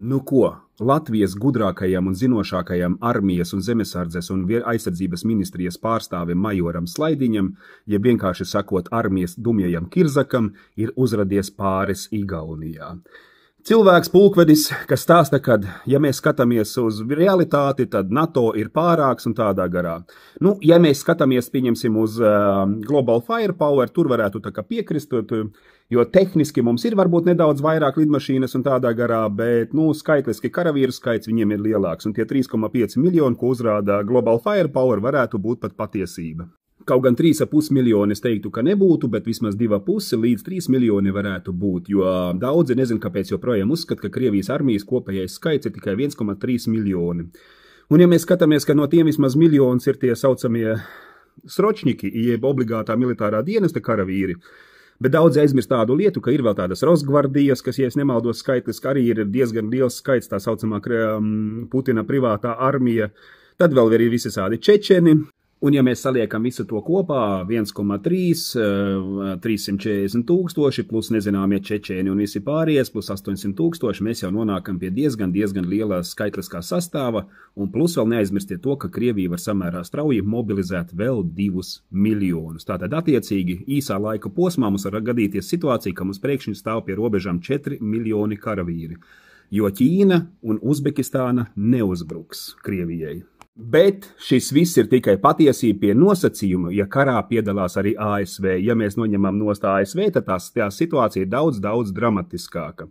Nu ko, Latvijas gudrākajam un zinošākajam armijas un zemesardzes un aizsardzības ministrijas pārstāvim majoram Slaidiņam, jeb vienkārši sakot armijas dumjajam Kirzakam, ir uzradies pāris Igaunijā. Cilvēks pulkvedis, kas stāsta, ka, ja mēs skatāmies uz realitāti, tad NATO ir pārāks un tādā garā. Nu, ja mēs skatāmies, pieņemsim, uz Global Firepower, tur varētu tā kā piekrist, jo tehniski mums ir varbūt nedaudz vairāk lidmašīnas un tādā garā, bet, nu, skaitliski karavīru skaits viņiem ir lielāks, un tie 3,5 miljoni, ko uzrāda Global Firepower, varētu būt pat patiesība. Kaut gan 3,5 miljoni es teiktu, ka nebūtu, bet vismaz 2,5 līdz 3 miljoni varētu būt, jo daudzi nezinu, kāpēc joprojām uzskata, ka Krievijas armijas kopējais skaits ir tikai 1,3 miljoni. Un ja mēs skatāmies, ka no tiem vismaz miljons ir tie saucamie sročņiki, jeb obligātā militārā dienesta karavīri, bet daudzi aizmirst tādu lietu, ka ir vēl tādas Rosgvardijas, kas, ja es nemaldos skaitliski, arī ir diezgan liels skaits, tā saucamā Putina privātā armija, tad vēl ir visādi čečeni. Un ja mēs saliekam visu to kopā, 1,3, 340 tūkstoši, plus nezināmie čečēni un visi pārējais, plus 800 tūkstoši, mēs jau nonākam pie diezgan lielā skaitliskā sastāva, un plus vēl neaizmirstiet to, ka Krievija var samērā strauji mobilizēt vēl 2 miljonus. Tātad attiecīgi īsā laika posmā mums var gadīties situācija, ka mums priekšņi stāv pie robežām 4 miljoni karavīri, jo Ķīna un Uzbekistāna neuzbruks Krievijai. Bet šis viss ir tikai patiesība pie nosacījuma, ja karā piedalās arī ASV. Ja mēs noņemam nost ASV, tad tā situācija ir daudz dramatiskāka.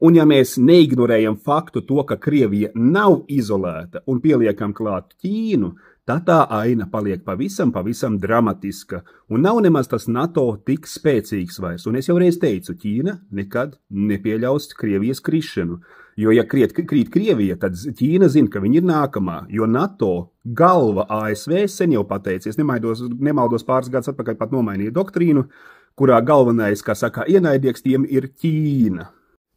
Un ja mēs neignorējam faktu to, ka Krievija nav izolēta un pieliekam klāt Ķīnu, tad tā aina paliek pavisam dramatiska. Un nav nemaz tas NATO tik spēcīgs vairs. Un es jau reiz teicu, Ķīna nekad nepieļaus Krievijas krišanu. Jo, ja krīt Krievija, tad Ķīna zina, ka viņa ir nākamā, jo NATO galva ASV sen jau pateicies, nemaldos pāris gadus atpakaļ pat nomainīja doktrīnu, kurā galvenais, kā saka, ienaidnieks tiem ir Ķīna.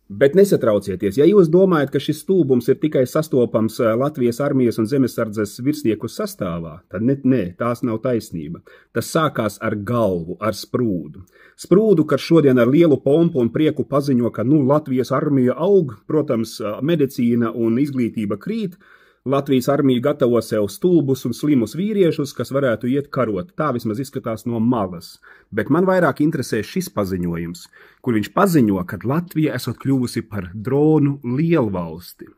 Bet nesatraucieties, ja jūs domājat, ka šis stulbums ir tikai sastopams Latvijas armijas un zemesardzes virsnieku sastāvā, tad nē, tās nav taisnība. Tas sākās ar galvu, ar sprūdu. Sprūdu, kas šodien ar lielu pompu un prieku paziņo, ka Latvijas armija aug, protams, medicīna un izglītība krīt, Latvijas armija gatavo sev stulbus un slimus vīriešus, kas varētu iet karot. Tā vismaz izskatās no malas. Bet man vairāk interesē šis paziņojums, kur viņš paziņo, ka Latvija esot kļuvusi par dronu lielvalsti.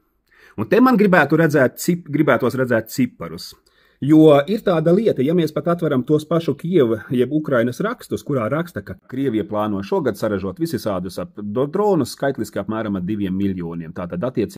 Un te man gribētos redzēt ciparus. Jo ir tāda lieta, ja mēs pat atveram tos pašu Kieva jeb Ukrainas rakstus, kurā raksta, ka Krievija plāno šogad saražot visādus dronus skaitliski apmēram ar 2 miljoniem. Tātad